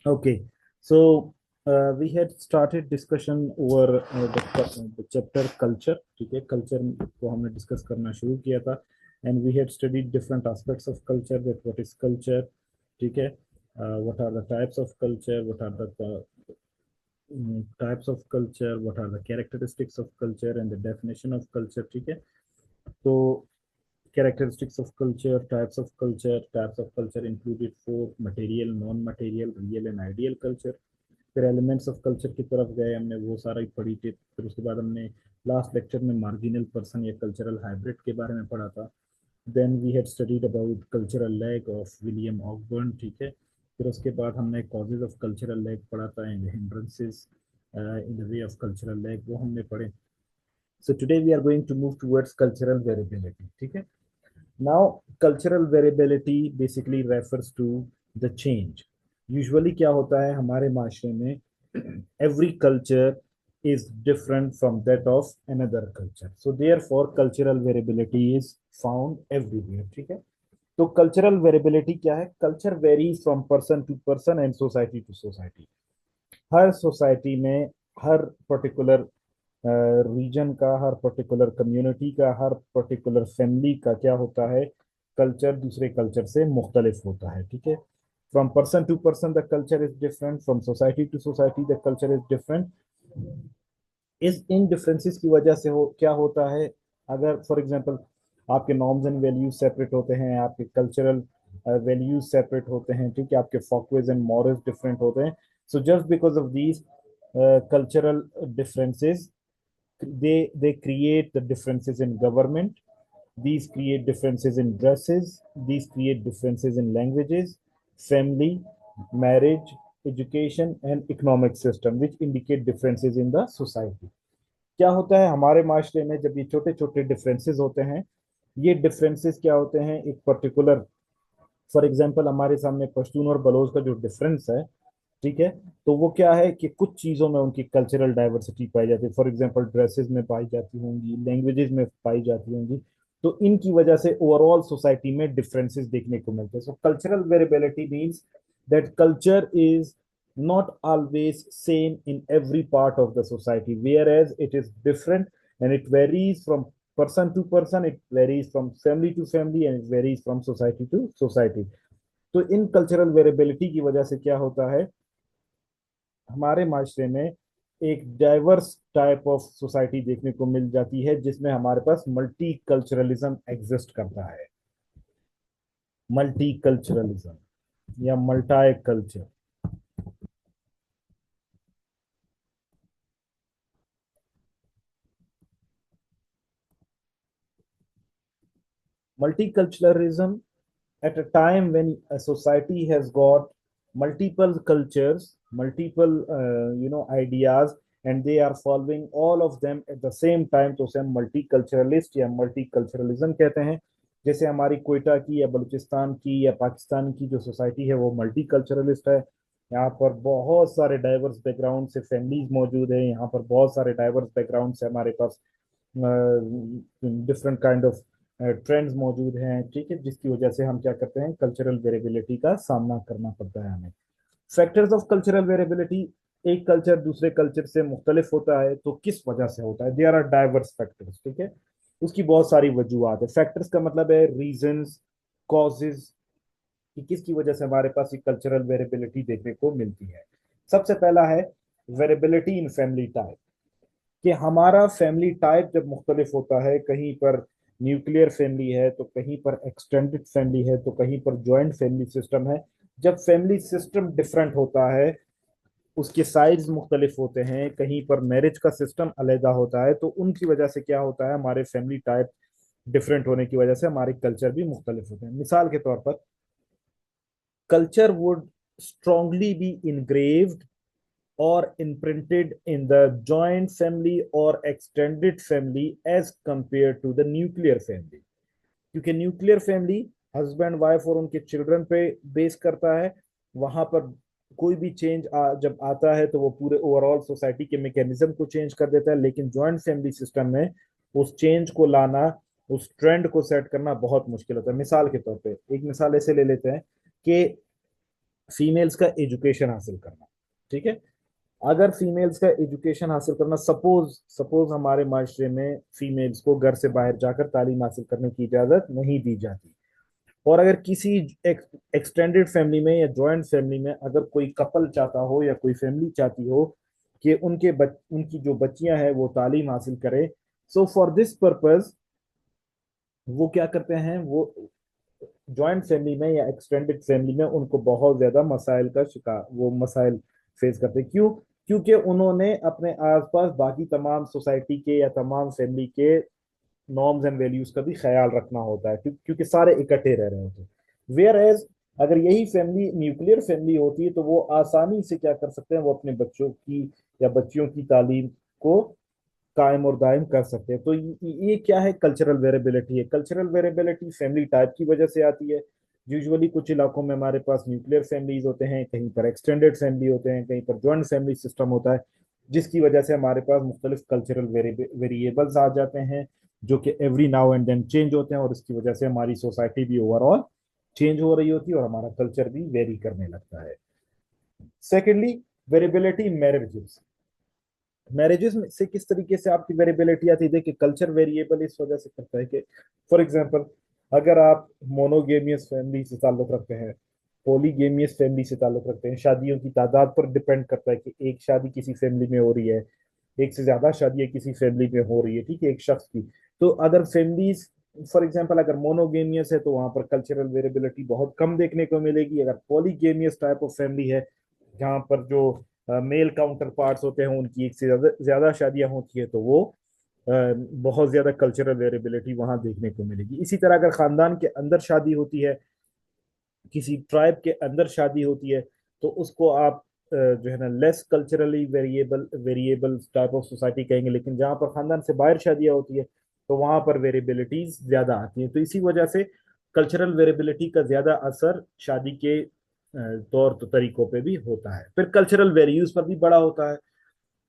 Okay, so we had started discussion over the chapter culture. ठीक है, culture को हमने discuss करना शुरू किया था, and we had studied different aspects of culture. That what is culture, ठीक है, what are the types of culture, what are the types of culture, what are the characteristics of culture, and the definition of culture. ठीक है, तो characteristics of culture, types of culture included four: material, non-material, real and ideal culture. फिर elements of culture की तरफ गए, हमने वो सारा ही पढ़ी थी। फिर उसके बाद हमने लास्ट लेक्चर में मार्जिनल पर्सन या कल्चरल हाइब्रिड के बारे में पढ़ा था। Then we had studied about cultural lag of William Ogburn, ठीक है। फिर उसके बाद हमने कॉजेज ऑफ कल्चरल लैग पढ़ा था, and hindrances in the way of cultural lag, वो हमने पढ़े। So today we are going to move towards cultural variability, ठीक है। Now cultural variability basically refers to the change. Usually क्या होता है हमारे माशरे में, every culture is different from that of another culture, so therefore cultural variability is found everywhere, ठीक है। तो कल्चरल वेरिएबिलिटी क्या है? Culture varies from person to person and society to society. हर सोसाइटी में, हर पर्टिकुलर रीजन का, हर particular community का, हर पर्टिकुलर फैमिली का क्या होता है, कल्चर दूसरे कल्चर से मुख्तलिफ होता है, ठीक है। From person to person the culture is different, from society to society the culture is different. इस इन डिफरेंसेस की वजह से क्या होता है, अगर फॉर एग्जांपल आपके नॉर्म्स एंड वैल्यूज सेपरेट होते हैं, आपके कल्चरल वैल्यूज सेपरेट होते हैं, ठीक है, आपके फॉकवेज एंड मॉरल्स डिफरेंट होते हैं। So just because of these cultural differences, they create the differences in government, these create differences in dresses, these create differences in languages, family, marriage, education and economic system, which indicate differences in the society। क्या होता है हमारे माशरे में जब ये छोटे छोटे डिफरेंसेस होते हैं, ये डिफरेंसेस क्या होते हैं, एक पर्टिकुलर, फॉर एग्जांपल हमारे सामने पश्तून और बलोच का जो डिफरेंस है, ठीक है, तो वो क्या है कि कुछ चीजों में उनकी कल्चरल डाइवर्सिटी पाई जाती है, फॉर एग्जांपल ड्रेसेस में पाई जाती होंगी, लैंग्वेजेस में पाई जाती होंगी। तो इनकी वजह से ओवरऑल सोसाइटी में डिफरेंसेस देखने को मिलते हैं। सो cultural variability means that culture is not always same in every part of the society, whereas it is different and it varies from person to person, it varies from family to family, and it varies from society to society। तो इन cultural variability की वजह से क्या होता है, हमारे माशरे में एक डाइवर्स टाइप ऑफ सोसाइटी देखने को मिल जाती है, जिसमें हमारे पास मल्टी कल्चरलिज्म एग्जिस्ट करता है। मल्टी कल्चरलिज्म या मल्टाई culture. Multiculturalism, at a time when a society has got multiple cultures, multiple ideas, and they are following all of them at the same time, तो उसे हम मल्टीकल्चरलिस्ट या मल्टीकल्चरलिज्म कहते हैं। जैसे हमारी कोयटा की या बलूचिस्तान की या पाकिस्तान की जो सोसाइटी है वो मल्टीकल्चरलिस्ट है। यहाँ पर बहुत सारे डाइवर्स बैकग्राउंड से फैमिलीज मौजूद है, यहाँ पर बहुत सारे डाइवर्स बैकग्राउंड से हमारे पास डिफरेंट काइंड ऑफ ट्रेंड्स मौजूद हैं, ठीक है, जिसकी वजह से हम क्या करते हैं, कल्चरल वेरिएबिलिटी का सामना करना पड़ता है हमें। फैक्टर्स ऑफ कल्चरल वेरिएबिलिटी, एक कल्चर दूसरे कल्चर से मुख्तलिफ होता है तो किस वजह से होता है, देयर आर डाइवर्स फैक्टर्स, ठीक है। उसकी बहुत सारी वजूहत है। फैक्टर्स का मतलब है रीजंस, कॉजेज, कि किसकी वजह से हमारे पास ये कल्चरल वेरिएबिलिटी देखने को मिलती है। सबसे पहला है वेरिएबिलिटी इन फैमिली टाइप, कि हमारा फैमिली टाइप जब मुख्तलिफ होता है, कहीं पर न्यूक्लियर फैमिली है तो कहीं पर एक्सटेंडेड फैमिली है तो कहीं पर ज्वाइंट फैमिली सिस्टम है। जब फैमिली सिस्टम डिफरेंट होता है, उसके साइज मुख्तलिफ होते हैं, कहीं पर मैरिज का सिस्टम अलहदा होता है, तो उनकी वजह से क्या होता है, हमारे फैमिली टाइप डिफरेंट होने की वजह से हमारे कल्चर भी मुख्तलिफ होते हैं। मिसाल के तौर पर, culture would strongly be engraved or imprinted in the joint family or extended family as compared to the nuclear family। क्योंकि न्यूक्लियर फैमिली हस्बैंड वाइफ और उनके चिल्ड्रन पे बेस करता है, वहां पर कोई भी चेंज जब आता है तो वो पूरे ओवरऑल सोसाइटी के मैकेनिज्म को चेंज कर देता है। लेकिन जॉइंट फैमिली सिस्टम में उस चेंज को लाना, उस ट्रेंड को सेट करना बहुत मुश्किल होता है। मिसाल के तौर पे एक मिसाल ऐसे ले लेते हैं कि फीमेल्स का एजुकेशन हासिल करना, ठीक है। अगर फीमेल्स का एजुकेशन हासिल करना, सपोज सपोज हमारे माशरे में फीमेल्स को घर से बाहर जाकर तालीम हासिल करने की इजाजत नहीं दी जाती, और अगर किसी एक्सटेंडेड फैमिली में या जॉइंट फैमिली में अगर कोई कपल चाहता हो या कोई फैमिली चाहती हो कि उनकी जो बच्चियां हैं वो तालीम हासिल करें, सो फॉर दिस पर्पज वो क्या करते हैं, वो जॉइंट फैमिली में या एक्सटेंडेड फैमिली में उनको बहुत ज्यादा मसाइल का शिकार, वो मसाइल फेस करते हैं। क्यों? क्योंकि उन्होंने अपने आसपास बाकी तमाम सोसाइटी के या तमाम फैमिली के नॉर्म्स एंड वैल्यूज का भी ख्याल रखना होता है, क्योंकि सारे इकट्ठे रह रहे होते हैं। वेयर एज अगर यही फैमिली न्यूक्लियर फैमिली होती है तो वो आसानी से क्या कर सकते हैं, वो अपने बच्चों की या बच्चियों की तालीम को कायम और दायम कर सकते हैं। तो ये क्या है, कल्चरल वेरिएबिलिटी है। कल्चरल वेरिएबिलिटी फैमिली टाइप की वजह से आती है। यूजुअली कुछ इलाकों में हमारे पास न्यूक्लियर फैमिलीज होते हैं, कहीं पर एक्सटेंडेड फैमिली होते हैं, कहीं पर जॉइंट फैमिली सिस्टम होता है, जिसकी वजह से हमारे पास मुख्तलिफ कल्चरल वेरिएबल्स आ जाते हैं, जो कि every now and then change होते हैं, और इसकी वजह से हमारी सोसाइटी भी ओवरऑल चेंज हो रही होती है और हमारा कल्चर भी वेरी करने लगता है। सेकेंडली, वेरिएबिलिटी इन मैरिजेस। मैरिजेस में से किस तरीके से आपकी वेरिएबिलिटी आती है? देखिए, कल्चर वेरिएबल इस वजह से करता है कि फॉर एग्जांपल अगर आप मोनोगेमियस फैमिली से ताल्लुक रखते हैं, पॉलीगेमियस फैमिली से ताल्लुक रखते हैं, शादियों की तादाद पर डिपेंड करता है कि एक शादी किसी फैमिली में हो रही है, एक से ज्यादा शादियां किसी फैमिली में हो रही है, ठीक है, एक शख्स की। तो अगर फैमिलीज फॉर एग्जांपल अगर मोनोगेमियस है तो वहां पर कल्चरल वेरिएबिलिटी बहुत कम देखने को मिलेगी। अगर पॉलीगेमियस टाइप ऑफ फैमिली है, जहाँ पर जो मेल काउंटर पार्ट्स होते हैं उनकी एक से ज्यादा ज्यादा शादियां होती है, तो वो बहुत ज्यादा कल्चरल वेरिएबिलिटी वहां देखने को मिलेगी। इसी तरह अगर खानदान के अंदर शादी होती है, किसी ट्राइब के अंदर शादी होती है, तो उसको आप जो है ना less culturally variable type of society कहेंगे। लेकिन जहां पर खानदान से बाहर शादियां होती है तो वहां पर वेरिएबिलिटीज ज्यादा आती हैं। तो इसी वजह से कल्चरल वेरिएबिलिटी का ज्यादा असर शादी के तौर तो तरीकों पे भी होता है। फिर कल्चरल वैल्यूज पर भी बड़ा होता है।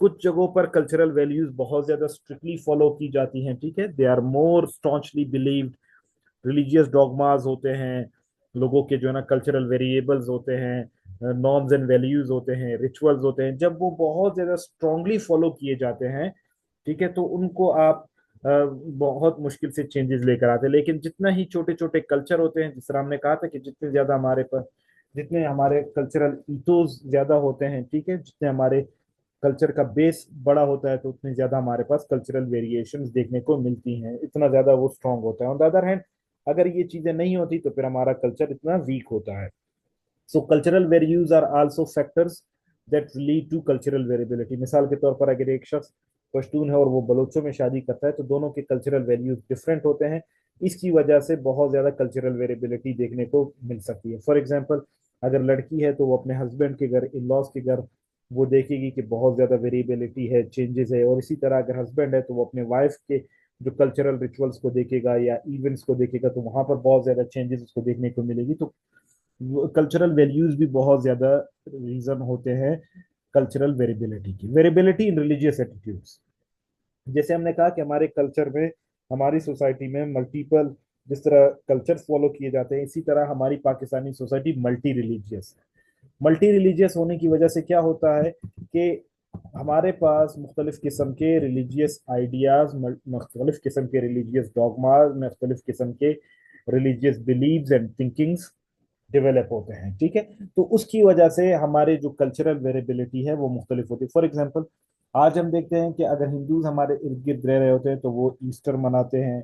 कुछ जगहों पर कल्चरल वैल्यूज बहुत ज्यादा स्ट्रिक्टली फॉलो की जाती हैं, ठीक है, they are more staunchly believed. Religious dogmas होते हैं, लोगों के जो है ना कल्चरल वेरिएबल्स होते हैं, नॉर्म्स एंड वैल्यूज होते हैं, रिचुअल्स होते हैं, जब वो बहुत ज्यादा स्ट्रांगली फॉलो किए जाते हैं, ठीक है, तो उनको आप बहुत मुश्किल से चेंजेस लेकर आते हैं। लेकिन जितना ही छोटे छोटे कल्चर होते हैं, जिस तरह हमने कहा था कि जितने हमारे कल्चरल इथोस ज्यादा होते हैं, ठीक है, जितने हमारे कल्चर का बेस बड़ा होता है, तो उतनी ज्यादा हमारे पास कल्चरल वेरिएशंस देखने को मिलती हैं, इतना ज्यादा वो स्ट्रांग होता है। ऑन द अदर हैंड, अगर ये चीजें नहीं होती तो फिर हमारा कल्चर इतना वीक होता है। So cultural values are also factors that lead to cultural variability. मिसाल के तौर पर अगर एक शख्स पश्तून है और वो बलोचों में शादी करता है, तो दोनों के कल्चरल वैल्यूज डिफरेंट होते हैं। इसकी वजह से बहुत ज्यादा कल्चरल वेरिएबिलिटी देखने को मिल सकती है। फॉर एग्जाम्पल, अगर लड़की है तो वो अपने हस्बैंड के घर, इन लॉज के घर, वो देखेगी कि बहुत ज्यादा वेरिएबिलिटी है, चेंजेस है। और इसी तरह अगर हस्बैंड है तो वो अपने वाइफ के जो कल्चरल रिचुअल्स को देखेगा या इवेंट्स को देखेगा, तो वहां पर बहुत ज्यादा चेंजेस उसको देखने को मिलेगी। तो कल्चरल वैल्यूज भी बहुत ज्यादा रीजन होते हैं कल्चरल वेरिएबिलिटी की। वेरिएबिलिटी इन रिलीजियस एटीट्यूड्स, जैसे हमने कहा कि हमारे कल्चर में, हमारी सोसाइटी में मल्टीपल जिस तरह कल्चर फॉलो किए जाते हैं, इसी तरह हमारी पाकिस्तानी सोसाइटी मल्टी रिलीजियस है। मल्टी रिलीजियस होने की वजह से क्या होता है कि हमारे पास मुख्तलिफ किस्म के रिलीजियस आइडियाज, मुख्तलिफ किस्म के रिलीजियस डॉगमाज, मुख्तलिफ किस्म के religious beliefs and thinkings develop होते हैं, ठीक है। तो उसकी वजह से हमारे जो कल्चरल वेरिएबिलिटी है वो मुख्तलिफ होती है। फॉर एग्जाम्पल, आज हम देखते हैं कि अगर हिंदूज हमारे इर्द गिर्द रह रहे होते हैं तो वो ईस्टर मनाते हैं,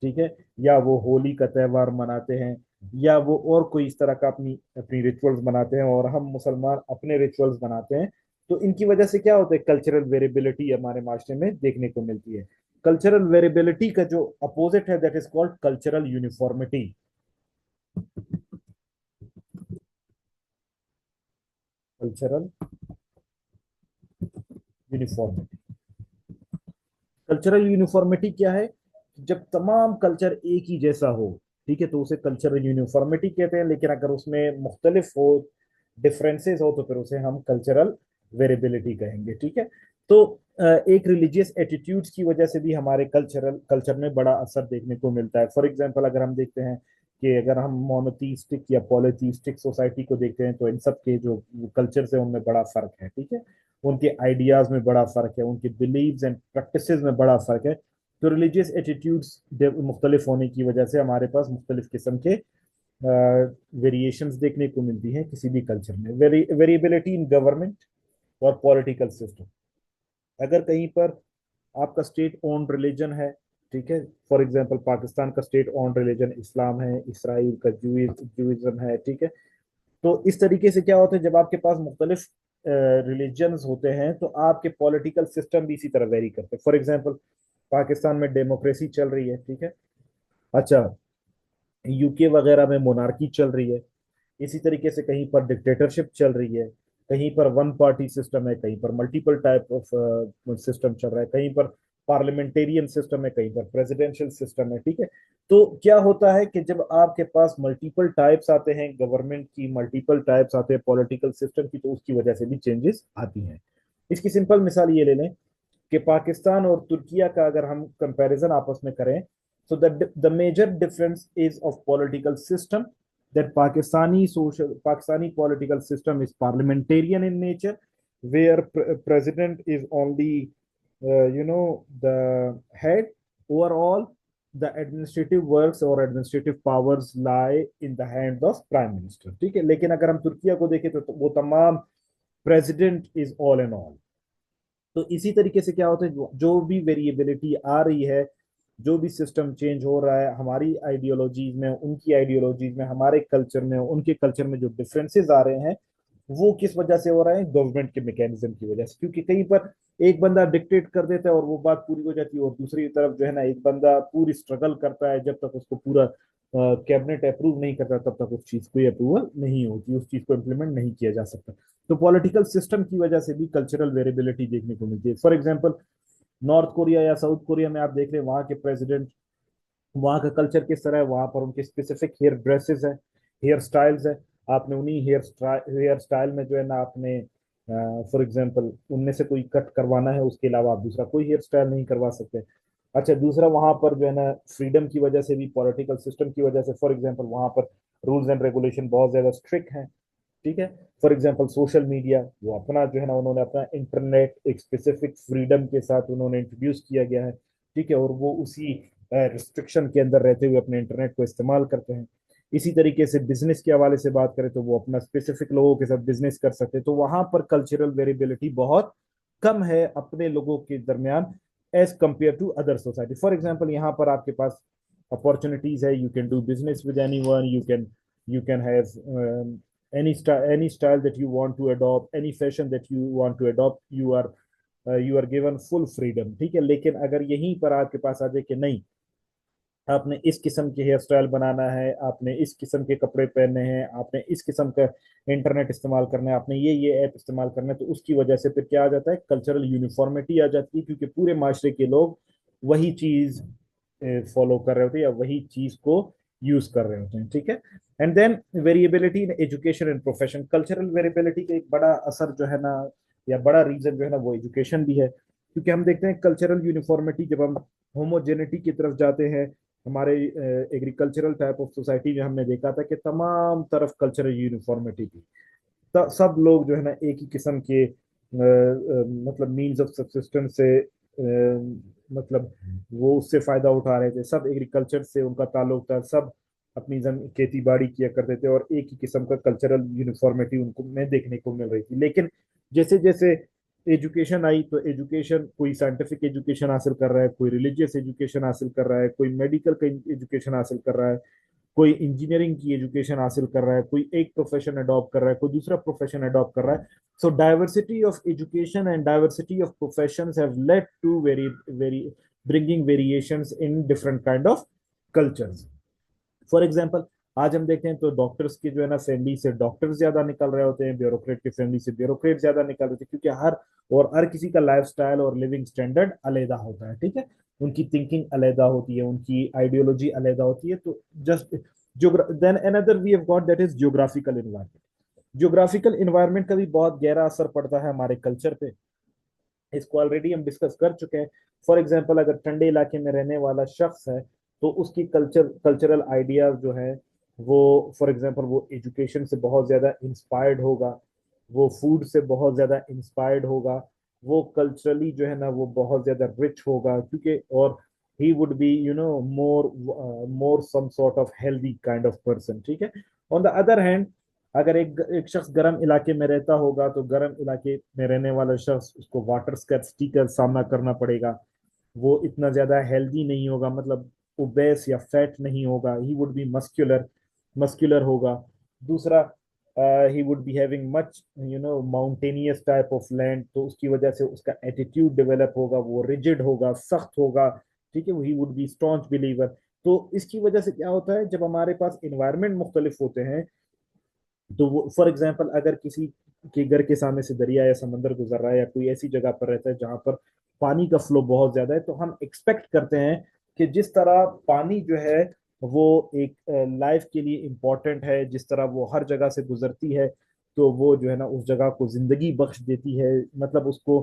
ठीक है, या वो होली का त्यौहार मनाते हैं, या वो और कोई इस तरह का अपनी अपनी रिचुअल्स मनाते हैं, और हम मुसलमान अपने रिचुअल्स बनाते हैं। तो इनकी वजह से क्या होता है, कल्चरल वेरिएबिलिटी हमारे माशरे में देखने को मिलती है। कल्चरल वेरिएबिलिटी का जो अपोजिट है that is called cultural uniformity. Cultural uniformity, cultural uniformity क्या है? जब तमाम कल्चर एक ही जैसा हो, ठीक है, तो उसे कल्चरल यूनिफॉर्मिटी कहते हैं। लेकिन अगर उसमें मुख्तलिफ हो, डिफरेंसेस हो, तो फिर उसे हम कल्चरल वेरिएबिलिटी कहेंगे, ठीक है। तो एक रिलीजियस एटीट्यूड्स की वजह से भी हमारे कल्चर में बड़ा असर देखने को मिलता है। फॉर एग्जांपल, अगर हम देखते हैं कि अगर हम मोनोथीस्टिक या पॉलीथीस्टिक सोसाइटी को देखते हैं तो इन सब के जो कल्चर है उनमें बड़ा फर्क है, ठीक है। उनके आइडियाज में बड़ा फर्क है, उनके बिलीव्स एंड प्रैक्टिसेस में बड़ा फर्क है। तो रिलीजियस एटीट्यूड्स मुख्तलिफ होने की वजह से हमारे पास मुख्तलिफ किस्म के वेरिएशंस देखने को मिलती हैं किसी भी कल्चर में। वेरिएबिलिटी इन गवर्नमेंट और पॉलिटिकल सिस्टम। अगर कहीं पर आपका स्टेट ओन रिलीजन है, ठीक है, फॉर एग्जांपल पाकिस्तान का स्टेट ओन रिलीजन इस्लाम है, इसराइल का जूइज्म है, ठीक है। तो इस तरीके से क्या होता है, जब आपके पास मुख्तलिफ रिलीजन्स होते हैं तो आपके पॉलिटिकल सिस्टम भी इसी तरह वेरी करते हैं। फॉर एग्जांपल पाकिस्तान में डेमोक्रेसी चल रही है, ठीक है। अच्छा, यूके वगैरह में मोनार्की चल रही है। इसी तरीके से कहीं पर डिक्टेटरशिप चल रही है, कहीं पर वन पार्टी सिस्टम है, कहीं पर मल्टीपल टाइप ऑफ सिस्टम चल रहा है, कहीं पर पार्लियामेंटेरियन सिस्टम है, कहीं पर प्रेसिडेंशियल सिस्टम है, ठीक है। तो क्या होता है कि जब आपके पास मल्टीपल टाइप्स आते हैं गवर्नमेंट की, मल्टीपल टाइप्स आते हैं पॉलिटिकल सिस्टम की, तो उसकी वजह से भी चेंजेस आती हैं। इसकी सिंपल मिसाल ये ले लें कि पाकिस्तान और तुर्किया का अगर हम कंपैरिजन आपस में करें, so the major difference is of political system, that Pakistani political system is parliamentarian in nature, where president is only the head. Overall, the administrative works or administrative powers lie in the hands of prime minister, ठीक है। लेकिन अगर हम तुर्किया को देखें तो वो तमाम president is all in all। तो इसी तरीके से क्या होता है, जो भी वेरिएबिलिटी आ रही है, जो भी सिस्टम चेंज हो रहा है हमारी आइडियोलॉजीज में, उनकी आइडियोलॉजीज में, हमारे कल्चर में, उनके कल्चर में जो डिफरेंसेस आ रहे हैं, वो किस वजह से हो रहा है, गवर्नमेंट के मैकेनिज्म की वजह से। क्योंकि कहीं पर एक बंदा डिक्टेट कर देता है और वो बात पूरी हो जाती है, और दूसरी तरफ जो है ना एक बंदा पूरी स्ट्रगल करता है, जब तक उसको पूरा कैबिनेट अप्रूव नहीं करता तब तक उस चीज को अप्रूवल नहीं होती, उस चीज को इम्प्लीमेंट नहीं किया जा सकता। तो पॉलिटिकल सिस्टम की वजह से भी कल्चरल वेरिएबिलिटी देखने को मिलती है। फॉर एग्जाम्पल नॉर्थ कोरिया या साउथ कोरिया में आप देख रहे हैं, वहां के प्रेसिडेंट, वहाँ का कल्चर किस तरह है, वहां पर उनके स्पेसिफिक हेयर ड्रेसेस है, हेयर स्टाइल्स है। आपने उन्हीं हेयर स्टाइल में जो है ना आपने फॉर एग्जांपल उनमें से कोई कट करवाना है, उसके अलावा आप दूसरा कोई हेयर स्टाइल नहीं करवा सकते। अच्छा, दूसरा वहां पर जो है ना फ्रीडम की वजह से भी, पॉलिटिकल सिस्टम की वजह से, फॉर एग्जांपल वहां पर रूल्स एंड रेगुलेशन बहुत ज्यादा स्ट्रिक्ट हैं, ठीक है। फॉर एग्जांपल सोशल मीडिया, वो अपना जो है ना उन्होंने अपना इंटरनेट एक स्पेसिफिक फ्रीडम के साथ उन्होंने इंट्रोड्यूस किया गया है, ठीक है, और वो उसी रिस्ट्रिक्शन के अंदर रहते हुए अपने इंटरनेट को इस्तेमाल करते हैं। इसी तरीके से बिजनेस के हवाले से बात करें तो वो अपना स्पेसिफिक लोगों के साथ बिजनेस कर सकते हैं। तो वहां पर कल्चरल वेरिएबिलिटी बहुत कम है अपने लोगों के दरमियान as compare to other society. For example यहाँ पर आपके पास अपॉर्चुनिटीज है, you can do business with any one, you can have any style that you want to adopt, any fashion that you want to adopt, you are given full freedom, ठीक है। लेकिन अगर यहीं पर आपके पास आ जाए कि नहीं, आपने इस किस्म के हेयर स्टाइल बनाना है, आपने इस किस्म के कपड़े पहनने हैं, आपने इस किस्म का इंटरनेट इस्तेमाल करना है, आपने ये ऐप इस्तेमाल करना है, तो उसकी वजह से फिर क्या आ जाता है, कल्चरल यूनिफॉर्मिटी आ जाती है, क्योंकि पूरे माशरे के लोग वही चीज फॉलो कर रहे होते हैं या वही चीज को यूज कर रहे होते हैं, ठीक है। And then variability in education and profession. Cultural variability का एक बड़ा असर जो है ना, या बड़ा रीजन जो है ना, वो एजुकेशन भी है। क्योंकि हम देखते हैं कल्चरल यूनिफॉर्मिटी, जब हम होमोजेनिटी की तरफ जाते हैं, हमारे एग्रीकल्चरल टाइप ऑफ सोसाइटी में हमने देखा था कि तमाम तरफ कल्चरल यूनिफॉर्मिटी थी। सब लोग जो है ना एक ही किस्म के मतलब मीन्स ऑफ सब्सिस्टेंस से मतलब वो उससे फायदा उठा रहे थे, सब एग्रीकल्चर से उनका ताल्लुक था, सब अपनी खेती बाड़ी किया करते थे, और एक ही किस्म का कल्चरल यूनिफॉर्मिटी उनको में देखने को मिल रही थी। लेकिन जैसे जैसे एजुकेशन आई, तो एजुकेशन, कोई साइंटिफिक एजुकेशन हासिल कर रहा है, कोई रिलीजियस एजुकेशन हासिल कर रहा है, कोई मेडिकल का एजुकेशन हासिल कर रहा है, कोई इंजीनियरिंग की एजुकेशन हासिल कर रहा है, कोई एक प्रोफेशन अडॉप्ट कर रहा है, कोई दूसरा प्रोफेशन अडॉप्ट कर रहा है। So diversity of education and diversity of professions have led to very very bringing variations in different kind of cultures. For example आज हम देखते हैं तो डॉक्टर्स की जो है ना फैमिली से डॉक्टर्स ज्यादा निकल रहे होते हैं, ब्यूरोक्रेट की फैमिली से ब्यूरोक्रेट ज्यादा निकल रहे थे, क्योंकि हर किसी का लाइफस्टाइल और लिविंग स्टैंडर्ड अलग होता है, ठीक है। उनकी थिंकिंग अलग होती है, उनकी आइडियोलॉजी अलग होती है। तो just then another we have got that is geographical environment. Geographical environment का भी बहुत गहरा असर पड़ता है हमारे कल्चर पे, इसको ऑलरेडी हम डिस्कस कर चुके हैं। फॉर एग्जाम्पल अगर ठंडे इलाके में रहने वाला शख्स है, तो उसकी कल्चरल आइडियाज जो है वो, फॉर एग्जांपल, वो एजुकेशन से बहुत ज्यादा इंस्पायर्ड होगा, वो फूड से बहुत ज्यादा इंस्पायर्ड होगा, वो कल्चरली जो है ना वो बहुत ज्यादा रिच होगा, क्योंकि और he would be more more some sort of healthy kind of person, ठीक है। ऑन द अदर हैंड, अगर एक शख्स गर्म इलाके में रहता होगा तो गर्म इलाके में रहने वाला शख्स, उसको वाटर स्कैर्सिटी का सामना करना पड़ेगा, वो इतना ज्यादा हेल्दी नहीं होगा, मतलब ओबेस या फैट नहीं होगा, ही वुड बी मस्कुलर मस्कुलर होगा। दूसरा, ही would be having much mountainous type of land, तो उसकी वजह से उसका एटीट्यूड डेवलप होगा, वो रिजिड होगा, सख्त होगा, ठीक है, ही वुड बी स्टॉन्च बिलीवर। तो इसकी वजह से क्या होता है, जब हमारे पास इन्वायरमेंट मुख्तलिफ होते हैं, तो वो फॉर एग्जाम्पल अगर किसी के घर के सामने से दरिया या समंदर गुजर रहा है, या कोई ऐसी जगह पर रहता है जहां पर पानी का फ्लो बहुत ज्यादा है, तो हम एक्सपेक्ट करते हैं कि जिस तरह पानी जो है वो एक लाइफ के लिए इम्पोर्टेंट है, जिस तरह वो हर जगह से गुजरती है, तो वो जो है ना उस जगह को जिंदगी बख्श देती है, मतलब उसको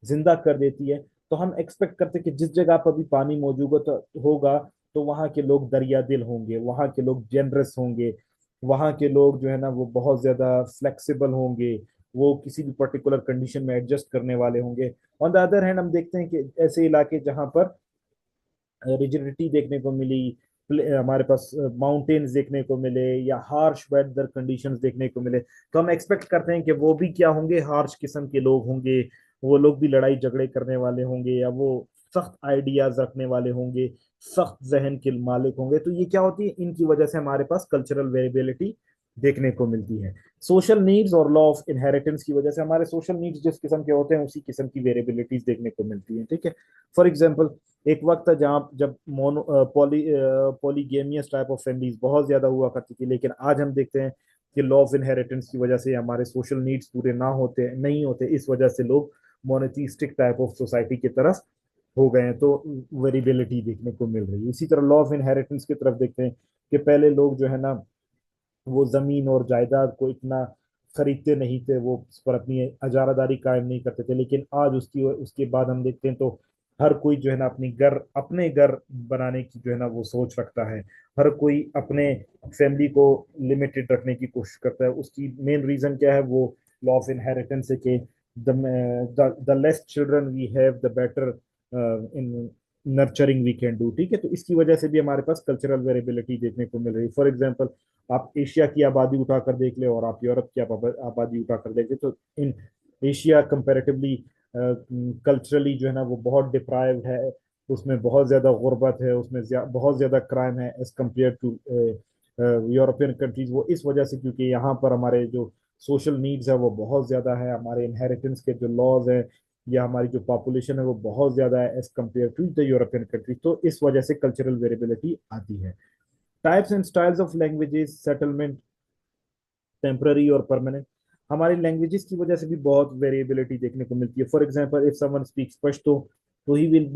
जिंदा कर देती है। तो हम एक्सपेक्ट करते हैं कि जिस जगह पर भी पानी मौजूद होगा, तो वहाँ के लोग दरिया दिल होंगे, वहाँ के लोग जेनरस होंगे, वहाँ के लोग जो है ना वो बहुत ज्यादा फ्लेक्सिबल होंगे, वो किसी भी पर्टिकुलर कंडीशन में एडजस्ट करने वाले होंगे। ऑन द अदर हैंड, हम देखते हैं कि ऐसे इलाके जहाँ पर रिजिडिटी देखने को मिली, हमारे पास माउंटेन्स देखने को मिले, या हार्श वेदर कंडीशंस देखने को मिले, तो हम एक्सपेक्ट करते हैं कि वो भी क्या होंगे, हार्श किस्म के लोग होंगे, वो लोग भी लड़ाई झगड़े करने वाले होंगे, या वो सख्त आइडियाज रखने वाले होंगे, सख्त जहन के मालिक होंगे। तो ये क्या होती है, इनकी वजह से हमारे पास कल्चरल वेरिएबिलिटी देखने को मिलती है। सोशल नीड्स और लॉ ऑफ इनहेरिटेंस की वजह से हमारे सोशल नीड्स जिस किस्म के होते हैं, उसी किस्म की वेरिएबिलिटीज देखने को मिलती है, ठीक है। फॉर एग्जाम्पल, एक वक्त था जहाँ जब मोनो पॉलीगेमियस टाइप ऑफ फैमिलीज बहुत ज्यादा हुआ करती थी, लेकिन आज हम देखते हैं कि लॉ ऑफ इनहेरिटेंस की वजह से हमारे सोशल नीड्स पूरे ना होते नहीं होते, इस वजह से लोग मोनोथिस्टिक टाइप ऑफ सोसाइटी की तरफ हो गए हैं, तो वेरिएबिलिटी देखने को मिल रही है। इसी तरह लॉ ऑफ इनहेरिटेंस की तरफ देखते हैं कि पहले लोग जो है ना वो जमीन और जायदाद को इतना खरीदते नहीं थे, वो उस पर अपनी अजारादारी कायम नहीं करते थे, लेकिन आज उसकी उसके बाद हम देखते हैं तो हर कोई जो है ना अपने घर बनाने की जो है ना वो सोच रखता है, हर कोई अपने फैमिली को लिमिटेड रखने की कोशिश करता है। उसकी मेन रीजन क्या है, वो लॉ ऑफ इनहेरिटेंस है कि the less children we have the better in nurturing we can do, ठीक है। तो इसकी वजह से भी हमारे पास कल्चरल वेरिएबिलिटी देखने को मिल रही है। फॉर एग्जांपल, आप एशिया की आबादी उठाकर देख ले और आप यूरोप की आबादी उठाकर देख ले, तो इन एशिया कंपैरेटिवली कल्चरली जो है ना वो बहुत डिप्राइव्ड है, उसमें बहुत ज्यादा गुर्बत है, उसमें बहुत ज्यादा क्राइम है as compare to European countries. वो इस वजह से क्योंकि यहाँ पर हमारे जो सोशल नीड्स है वो बहुत ज्यादा है, हमारे इनहेरिटेंस के जो लॉज है या हमारी जो पॉपुलेशन है वो बहुत ज्यादा है as compare to the European countries, तो इस वजह से कल्चरल वेरिएबिलिटी आती है। Types and styles of languages, settlement, temporary और परमानेंट, हमारी लैंग्वेजेस की वजह से भी बहुत वेरिएबिलिटी देखने को मिलती है। For example, if someone speaks Pashto, तो he will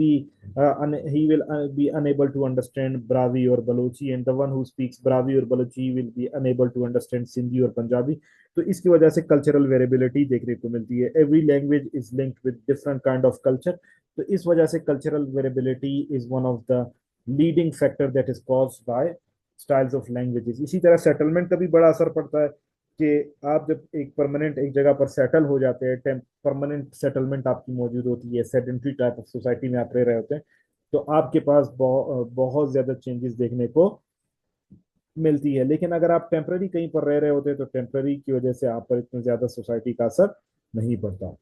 be unable to understand Bravi or Balochi, and the one who speaks Bravi or Balochi will be unable to understand Sindhi or Punjabi। तो इसकी वजह से cultural variability देखने को मिलती है। Every language is linked with different kind of culture, तो इस वजह से cultural variability is one of the leading factor that is caused by styles of languages. इसी तरह सेटलमेंट का भी बड़ा असर पड़ता है कि आप जब एक परमानेंट एक जगह पर सेटल हो जाते हैं, परमानेंट सेटलमेंट आपकी मौजूद होती है, सेडेंट्री टाइप ऑफ सोसाइटी में आप रह रहे होते हैं, तो आपके पास बहुत ज्यादा चेंजेस देखने को मिलती है। लेकिन अगर आप टेम्पररी कहीं पर रह रहे होते हैं तो टेम्पररी की वजह से आप पर इतना ज्यादा सोसाइटी का असर नहीं पड़ता।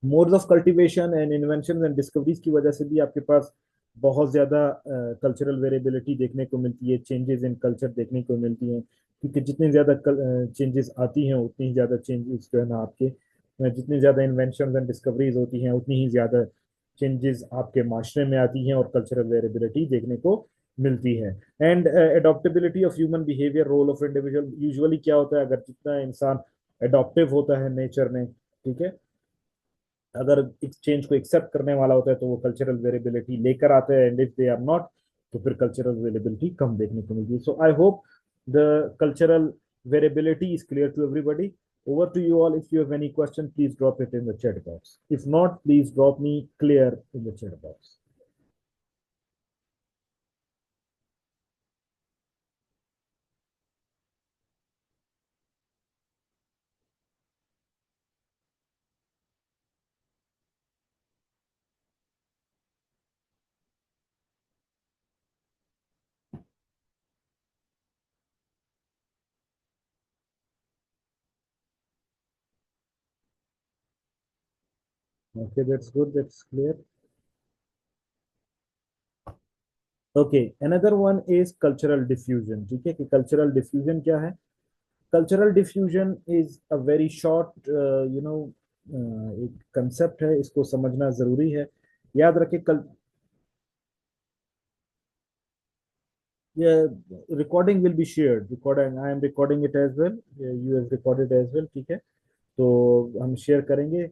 Modes of cultivation and invention and discoveries की वजह से भी आपके पास बहुत ज्यादा कल्चरल वेरिएबिलिटी देखने को मिलती है, चेंजेस इन कल्चर देखने को मिलती हैं, क्योंकि जितनी ज्यादा चेंजेस आती हैं उतनी ही ज्यादा चेंजेस जो है ना आपके जितनी ज्यादा इन्वेंशन एंड डिस्कवरीज होती हैं उतनी ही ज्यादा चेंजेस आपके माशरे में आती हैं और कल्चरल वेरिएबिलिटी देखने को मिलती है। And adaptability of human behaviour, role of individual, usually क्या होता है, अगर जितना इंसान एडॉप्टिव होता है नेचर में, ठीक है, अगर एक्सचेंज को एक्सेप्ट करने वाला होता है तो वो कल्चरल वेरिएबिलिटी लेकर आता है, and if they are not, तो फिर कल्चरल वेरिएबिलिटी कम देखने को मिलती है। So I hope the cultural variability is clear to everybody. Over to you all. If you have any question, please drop it in the chat box. If not, please drop me clear in the chat box. Okay, that's good, that's clear. Okay, another one is cultural diffusion. ठीक है, कि cultural diffusion क्या है? Cultural diffusion is a very short एक concept है, इसको समझना जरूरी है। याद रखें, कल ये recording will be shared, recording I am recording it as well, you have recorded as well, ठीक है? तो हम शेयर करेंगे,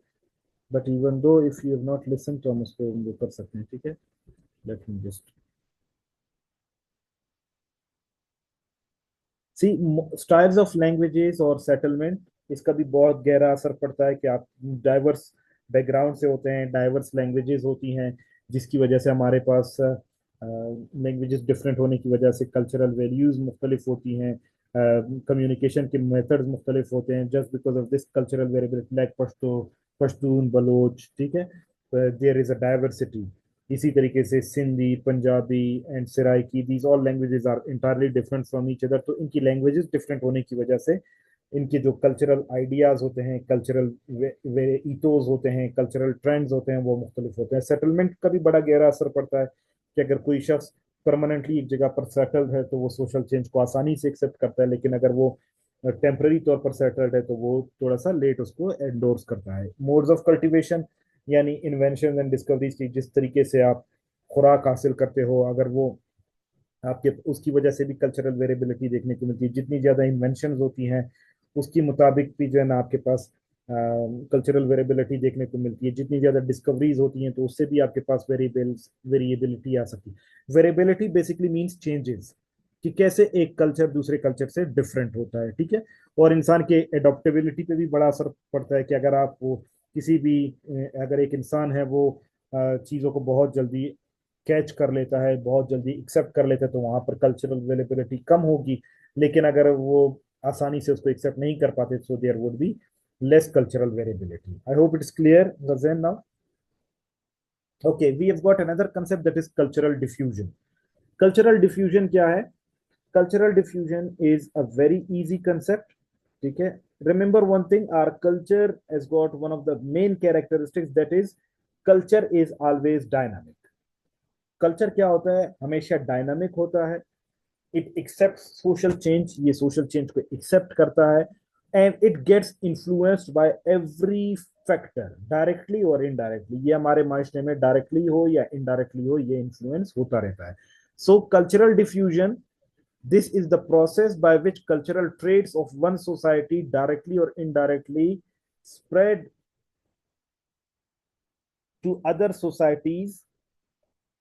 but even though if you have not listen तो हम उसको वो कर सकते हैं, ठीक है? Let me just see styles of languages और सेटलमेंट। इसका भी बहुत गहरा असर पड़ता है कि आप डाइवर्स बैकग्राउंड से होते हैं, डाइवर्स लैंग्वेजेस होती हैं, जिसकी वजह से हमारे पास लैंग्वेजेस डिफरेंट होने की वजह से कल्चरल वैल्यूज मुख्तलिफ होती हैं, कम्युनिकेशन के मेथड्स मुख्तलिफ होते हैं, just because of this cultural variability, like Pashtun, Baloch, ठीक है? There is a diversity. इसी तरीके से Sindhi, Punjabi and Saraiki, these all languages are entirely different from each other. तो इनकी लैंग्वेजेस डिफरेंट होने की वजह से इनके जो कल्चरल आइडियाज होते हैं, कल्चरल ईथोस होते हैं, कल्चरल ट्रेंड्स होते हैं, वो मुख्तलिफ होते हैं। सेटलमेंट का भी बड़ा गहरा असर पड़ता है कि अगर कोई शख्स परमानेंटली एक जगह पर सेटल्ड है तो वो सोशल चेंज को आसानी से एक्सेप्ट करता है, लेकिन अगर वो टेम्पररी तौर पर सेटल्ड है तो वो थोड़ा सा लेट उसको एंडोर्स करता है। मोड्स ऑफ कल्टिवेशन यानी इन्वेंशन एंड डिस्कवरीज की, जिस तरीके से आप खुराक हासिल करते हो, अगर वो आपके उसकी वजह से भी कल्चरल वेरिएबिलिटी देखने को मिलती है। जितनी ज्यादा इन्वेंशन होती हैं उसके मुताबिक भी जो है ना आपके पास कल्चरल वेरिएबिलिटी देखने को मिलती है। जितनी ज्यादा डिस्कवरीज होती हैं तो उससे भी आपके पास वेरिएबिलिटी आ सकती है। वेरिएबिलिटी बेसिकली मीन्स चेंजेस, कि कैसे एक कल्चर दूसरे कल्चर से डिफरेंट होता है, ठीक है? और इंसान के एडॉप्टेबिलिटी पे भी बड़ा असर पड़ता है कि अगर आप वो किसी भी अगर एक इंसान है वो चीज़ों को बहुत जल्दी कैच कर लेता है, बहुत जल्दी एक्सेप्ट कर लेता है, तो वहां पर कल्चरल अवेलेबिलिटी कम होगी। लेकिन अगर वो आसानी से उसको एक्सेप्ट नहीं कर पाते, so there would be less cultural variability. I hope it's clear गजन now. Okay, we have got another concept that is cultural diffusion. Cultural diffusion क्या है? Cultural diffusion is a very easy concept, ठीक है? Remember one thing, our culture has got one of the main characteristics, that is culture is always dynamic. Culture क्या होता है? हमेशा dynamic होता है। इट एक्सेप्ट सोशल चेंज, ये social change को एक्सेप्ट करता है, and it gets influenced by every factor, directly और इनडायरेक्टली। ये हमारे माशरे में डायरेक्टली हो या इनडायरेक्टली हो, ये इन्फ्लुएंस होता रहता है। So cultural diffusion, this is the process by which cultural traits of one society directly or indirectly spread to other societies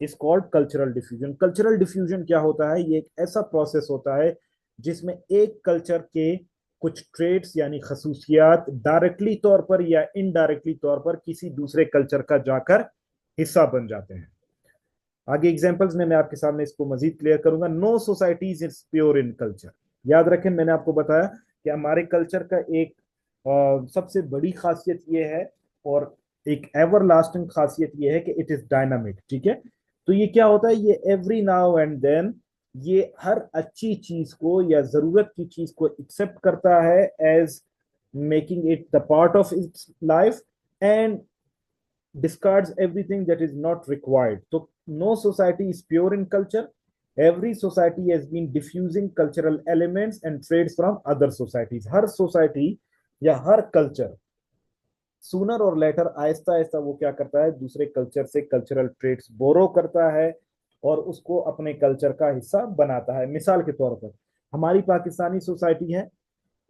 is called cultural diffusion. Cultural diffusion क्या होता है? ये एक ऐसा प्रोसेस होता है जिसमें एक कल्चर के कुछ ट्रेड्स यानी खसूसियात डायरेक्टली तौर पर या इनडायरेक्टली तौर पर किसी दूसरे कल्चर का जाकर हिस्सा बन जाते हैं। आगे एग्जांपल्स में मैं आपके सामने इसको मजीद क्लियर करूंगा। No societies is pure in culture. याद रखें, मैंने आपको बताया कि हमारे कल्चर का एक सबसे बड़ी खासियत यह है, और एक एवर लास्टिंग खासियत यह है कि इट इज डायनामिक, ठीक है? तो ये क्या होता है? ये एवरी नाउ एंड देन ये हर अच्छी चीज को या जरूरत की चीज को एक्सेप्ट करता है as making it the part of its life, and discards everything that is not required. So no society is pure in culture. Every society has been diffusing cultural elements and traits from other societies. Her society या हर culture sooner और letter Aahista Aahista वो क्या करता है? दूसरे culture से cultural traits बोरो करता है और उसको अपने कल्चर का हिस्सा बनाता है। मिसाल के तौर पर हमारी पाकिस्तानी सोसाइटी है।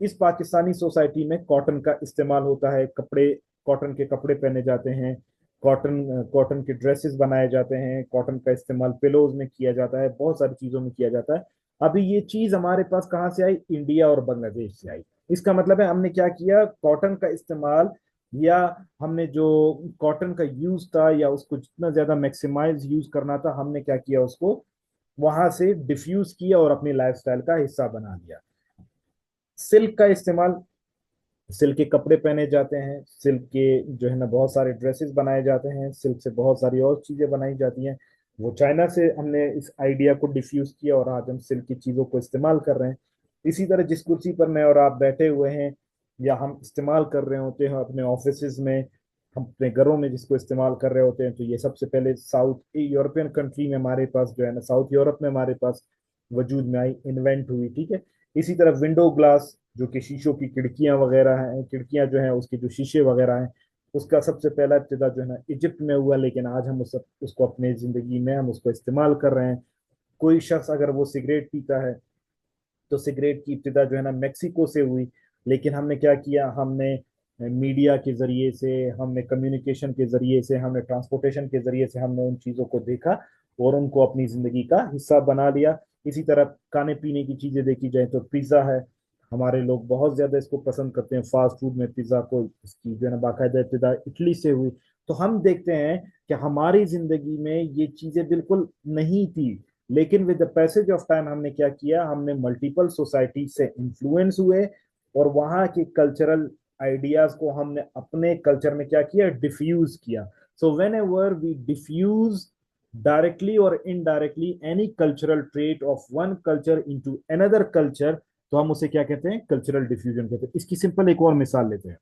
इस पाकिस्तानी सोसाइटी में कॉटन का इस्तेमाल होता है, कपड़े, कॉटन के कपड़े पहने जाते हैं, कॉटन कॉटन के ड्रेसेस बनाए जाते हैं, कॉटन का इस्तेमाल पिलोज में किया जाता है, बहुत सारी चीजों में किया जाता है। अभी ये चीज हमारे पास कहाँ से आई? इंडिया और बांग्लादेश से आई। इसका मतलब है हमने क्या किया? कॉटन का इस्तेमाल, या हमने जो कॉटन का यूज था या उसको जितना ज्यादा मैक्सिमाइज यूज करना था, हमने क्या किया? उसको वहां से डिफ्यूज किया और अपनी लाइफस्टाइल का हिस्सा बना लिया। सिल्क का इस्तेमाल, सिल्क के कपड़े पहने जाते हैं, सिल्क के जो है ना बहुत सारे ड्रेसेस बनाए जाते हैं, सिल्क से बहुत सारी और चीजें बनाई जाती हैं। वो चाइना से हमने इस आइडिया को डिफ्यूज किया और आज हम सिल्क की चीजों को इस्तेमाल कर रहे हैं। इसी तरह जिस कुर्सी पर मैं और आप बैठे हुए हैं या हम इस्तेमाल कर रहे होते हैं अपने ऑफिस में, हम अपने घरों में जिसको इस्तेमाल कर रहे होते हैं, तो ये सबसे पहले साउथ यूरोपियन कंट्री में हमारे पास जो है ना, साउथ यूरोप में हमारे पास वजूद में आई, इन्वेंट हुई, ठीक है। इसी तरह विंडो ग्लास, जो कि शीशों की खिड़कियां वगैरह हैं, खिड़कियां जो हैं उसके जो शीशे वगैरह हैं, उसका सबसे पहला इब्तिदा जो है ना इजिप्ट में हुआ, लेकिन आज हम उसको अपने जिंदगी में हम उसको इस्तेमाल कर रहे हैं। कोई शख्स अगर वो सिगरेट पीता है, तो सिगरेट की इब्तिदा जो है ना मेक्सिको से हुई, लेकिन हमने क्या किया, हमने मीडिया के जरिए से, हमने कम्युनिकेशन के जरिए से, हमने ट्रांसपोर्टेशन के जरिए से हमने उन चीजों को देखा और उनको अपनी जिंदगी का हिस्सा बना लिया। इसी तरह खाने पीने की चीजें देखी जाए तो पिज्जा है, हमारे लोग बहुत ज्यादा इसको पसंद करते हैं फास्ट फूड में पिज्जा को, इसकी जो है ना बाकायदा इब्तिदा इटली से हुई। तो हम देखते हैं कि हमारी जिंदगी में ये चीजें बिल्कुल नहीं थी, लेकिन with the passage of time हमने क्या किया, हमने मल्टीपल सोसाइटी से इन्फ्लुएंस हुए और वहां के कल्चरल आइडियाज को हमने अपने कल्चर में क्या किया, डिफ्यूज किया। So whenever we diffuse directly और indirectly any cultural trait of one culture into another culture, तो हम उसे क्या कहते हैं, कल्चरल डिफ्यूजन कहते हैं। इसकी सिंपल एक और मिसाल लेते हैं।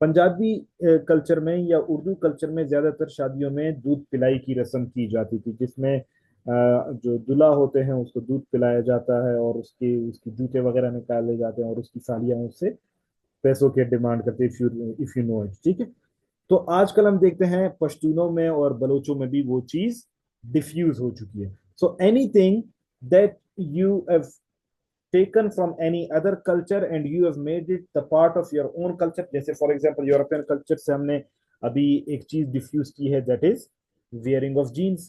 पंजाबी कल्चर में या उर्दू कल्चर में ज्यादातर शादियों में दूध पिलाई की रस्म की जाती थी, जिसमें जो दूल्हा होते हैं उसको दूध पिलाया जाता है और उसके उसकी जूते वगैरह निकाले जाते हैं और उसकी सालियां उससे पैसों की डिमांड करते हैं, इफ यू नो इट, ठीक है। तो आजकल हम देखते हैं पश्तूनों में और बलोचों में भी वो चीज डिफ्यूज हो चुकी है। So anything that you have taken from any other culture and you have made it the part of your own culture, जैसे फॉर एग्जांपल यूरोपियन कल्चर से हमने अभी एक चीज डिफ्यूज की है, that is wearing of jeans,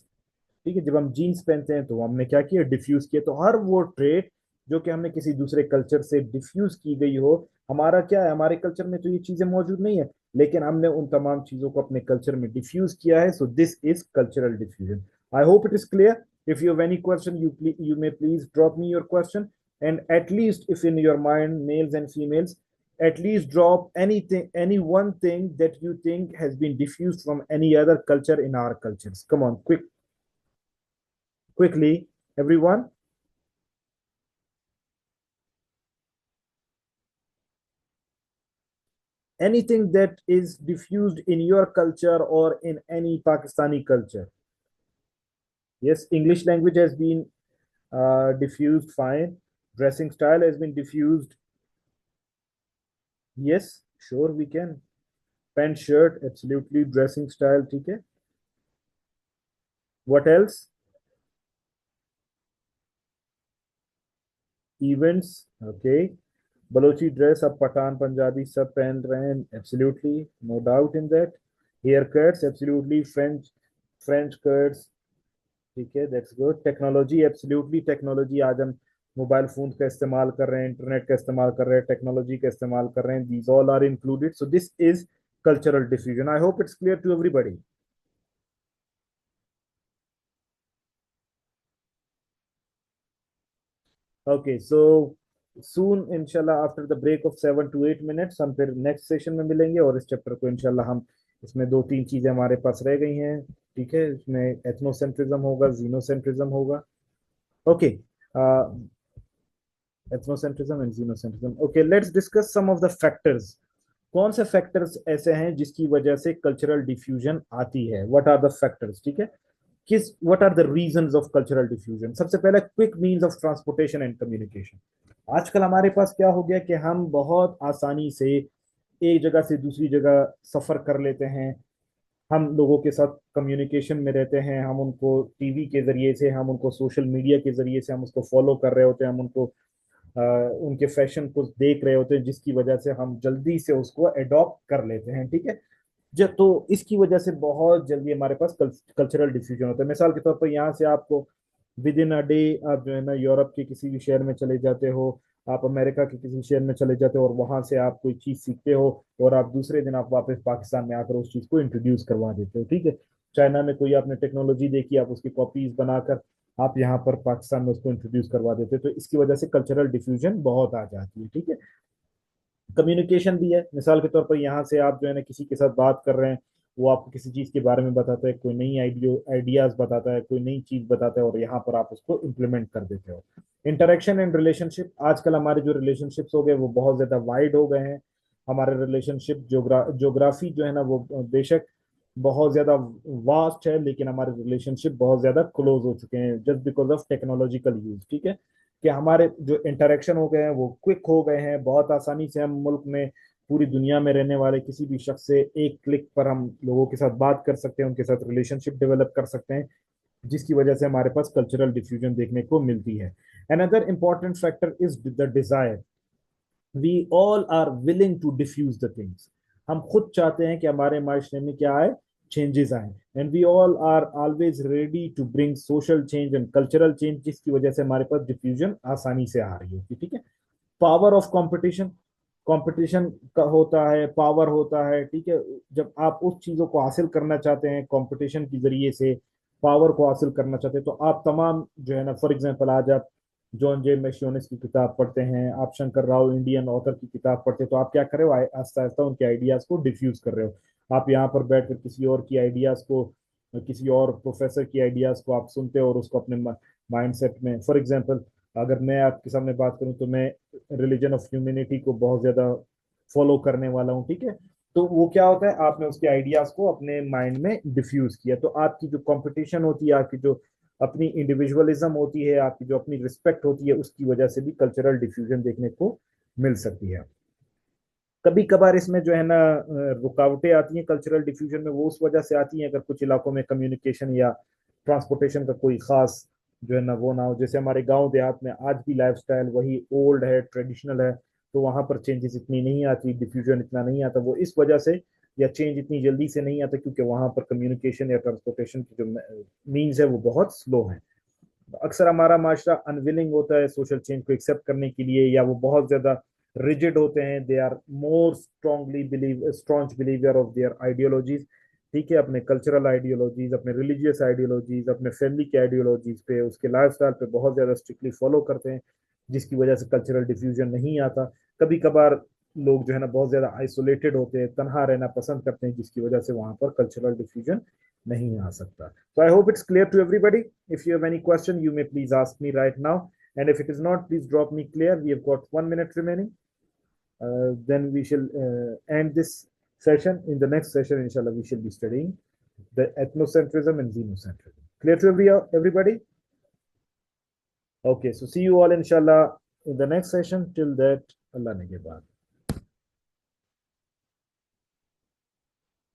ठीक है। जब हम जीन्स पहनते हैं तो हमने क्या किया, डिफ्यूज किया। तो हर वो ट्रेड जो कि हमने किसी दूसरे कल्चर से डिफ्यूज की गई हो, हमारा क्या है, हमारे कल्चर में तो ये चीजें मौजूद नहीं है, लेकिन हमने उन तमाम चीजों को अपने कल्चर में डिफ्यूज किया है। सो this is cultural diffusion. I hope it is clear. If you have any question, you may please drop me your question, and at least if in your mind, males and females, at least drop anything, any one thing that you think has been diffused from any other culture in our cultures. Come on, quickly, everyone. Anything that is diffused in your culture or in any Pakistani culture. Yes, English language has been diffused, fine. Dressing style has been diffused. Yes, sure, we can. Pant, shirt, absolutely. Dressing style, okay. What else? Events, okay. Balochi dress, अब पठान पंजाबी सब पहन रहे हैं, absolutely, no doubt in that. Haircuts, absolutely. French cuts, ठीक है, that's good. Technology, absolutely technology, आज हम mobile phone का इस्तेमाल कर रहे हैं, इंटरनेट का इस्तेमाल कर रहे हैं, टेक्नोलॉजी का इस्तेमाल कर रहे हैं, these all are included. So this is cultural diffusion. I hope it's clear to everybody. Okay, so soon इंशाल्लाह after the break of 7 to 8 minutes हम फिर नेक्स्ट सेशन में मिलेंगे और इस चैप्टर को इंशाल्लाह हम, इसमें दो तीन चीजें हमारे पास रह गई हैं, ठीक है। इसमें एथनोसेंट्रिज्म होगा, जीनोसेंट्रिज्म होगा, okay. Ethnocentrism and xenocentrism, okay. Let's discuss some of the factors. कौन से फैक्टर्स ऐसे हैं जिसकी वजह से कल्चरल डिफ्यूजन आती है, व्हाट आर द फैक्टर्स, ठीक है। किस what are the reasons of cultural diffusion. सबसे पहले quick means of transportation and communication. आजकल हमारे पास क्या हो गया कि हम बहुत आसानी से एक जगह से दूसरी जगह सफर कर लेते हैं, हम लोगों के साथ कम्युनिकेशन में रहते हैं, हम उनको टीवी के जरिए से, हम उनको सोशल मीडिया के जरिए से हम उसको फॉलो कर रहे होते हैं, हम उनको उनके फैशन को देख रहे होते हैं, जिसकी वजह से हम जल्दी से उसको अडॉप्ट कर लेते हैं, ठीक है। जब तो इसकी वजह से बहुत जल्दी हमारे पास कल्चरल डिफ्यूजन होता है। मिसाल के तौर पर यहाँ से आपको विद इन अ डे आप जो है ना यूरोप के किसी भी शहर में चले जाते हो, आप अमेरिका के किसी शहर में चले जाते हो और वहां से आप कोई चीज सीखते हो और आप दूसरे दिन आप वापस पाकिस्तान में आकर उस चीज को इंट्रोड्यूस करवा देते हो, ठीक है। चाइना में कोई आपने टेक्नोलॉजी देखी, आप उसकी कॉपीज बनाकर आप यहाँ पर पाकिस्तान में उसको इंट्रोड्यूस करवा देते हो। तो इसकी वजह से कल्चरल डिफ्यूजन बहुत आ जाती है, ठीक है। कम्युनिकेशन भी है, मिसाल के तौर पर यहाँ से आप जो है ना किसी के साथ बात कर रहे हैं, वो आपको किसी चीज के बारे में बताता है, कोई नई आइडियाज बताता है, कोई नई चीज बताता है और यहाँ पर आप उसको इम्प्लीमेंट कर देते हो। इंटरेक्शन एंड रिलेशनशिप, आजकल हमारे जो रिलेशनशिप्स हो गए वो बहुत ज्यादा वाइड हो गए हैं। हमारे रिलेशनशिप ज्योग्राफी जो है ना वो बेशक बहुत ज्यादा वास्ट है, लेकिन हमारे रिलेशनशिप बहुत ज्यादा क्लोज हो चुके हैं just because of technological use. ठीक है, कि हमारे जो इंटरेक्शन हो गए हैं वो क्विक हो गए हैं, बहुत आसानी से हम मुल्क में पूरी दुनिया में रहने वाले किसी भी शख्स से एक क्लिक पर हम लोगों के साथ बात कर सकते हैं, उनके साथ रिलेशनशिप डेवलप कर सकते हैं, जिसकी वजह से हमारे पास कल्चरल डिफ्यूजन देखने को मिलती है। Another important factor is the desire. We all are willing to diffuse the things. हम खुद चाहते हैं कि हमारे माशरे में क्या आए, चेंजेस आए, and we all are always ready to bring social change and cultural change, जिसकी वजह से हमारे पास डिफ्यूजन आसानी से आ रही होती है। ठीक है, पावर ऑफ कंपटीशन, कंपटीशन का होता है, पावर होता है। ठीक है, जब आप उस चीजों को हासिल करना चाहते हैं कंपटीशन के जरिए से, पावर को हासिल करना चाहते हैं, तो आप तमाम जो है ना, फॉर एग्जांपल आज आप जॉन जे मैशियोनिस की किताब पढ़ते हैं, आप शंकर राव इंडियन ऑथर की किताब पढ़ते हैं, तो आप क्या कर रहे हो, आहिस्ता आहिस्ता उनके आइडियाज को डिफ्यूज कर रहे हो। आप यहाँ पर बैठकर किसी और की आइडियाज को, किसी और प्रोफेसर की आइडियाज को आप सुनते हो और उसको अपने माइंडसेट में, फॉर एग्जांपल अगर मैं आपके सामने बात करूं तो मैं रिलीजन ऑफ ह्यूमैनिटी को बहुत ज्यादा फॉलो करने वाला हूँ। ठीक है, तो वो क्या होता है, आपने उसके आइडियाज को अपने माइंड में डिफ्यूज किया, तो आपकी जो कंपटीशन होती है, आपकी जो अपनी इंडिविजुअलिज्म होती है, आपकी जो अपनी रिस्पेक्ट होती है, उसकी वजह से भी कल्चरल डिफ्यूजन देखने को मिल सकती है। कभी कभार इसमें जो है ना रुकावटें आती हैं कल्चरल डिफ्यूजन में, वो उस वजह से आती हैं अगर कुछ इलाकों में कम्युनिकेशन या ट्रांसपोर्टेशन का कोई खास जो है ना वो ना हो। जैसे हमारे गांव देहात में आज भी लाइफस्टाइल वही ओल्ड है, ट्रेडिशनल है, तो वहां पर चेंजेस इतनी नहीं आती, डिफ्यूजन इतना नहीं आता, वो इस वजह से, या चेंज इतनी जल्दी से नहीं आता क्योंकि वहां पर कम्युनिकेशन या ट्रांसपोर्टेशन की जो मीन्स है वो बहुत स्लो है। अक्सर हमारा माशरा अनविलिंग होता है सोशल चेंज को एक्सेप्ट करने के लिए, या वो बहुत ज्यादा रिजिड होते हैं, they are more strongly believe staunch believer of their ideologies. ठीक है, अपने कल्चरल आइडियोलॉजीज, अपने रिलीजियस आइडियोलॉजीज, अपने फैमिली के आइडियोलॉजीज पे, उसके लाइफस्टाइल पे बहुत ज्यादा स्ट्रिक्टली फॉलो करते हैं, जिसकी वजह से कल्चरल डिफ्यूजन नहीं आता। कभी कभार लोग जो है ना बहुत ज्यादा आइसोलेटेड होते हैं, तनहा रहना पसंद करते हैं, जिसकी वजह से वहां पर कल्चरल डिफ्यूजन नहीं आ सकता। So I hope it's clear to everybody. If you have any question, you may please ask me right now. And if it is not, please drop me clear. We have got 1 minute remaining. Then we shall end this session. In the next session, inshallah, we shall be studying the ethnocentrism and xenocentrism. Clear to everybody? Okay, so see you all inshallah in the next session. Till that, Allah ne ke baad.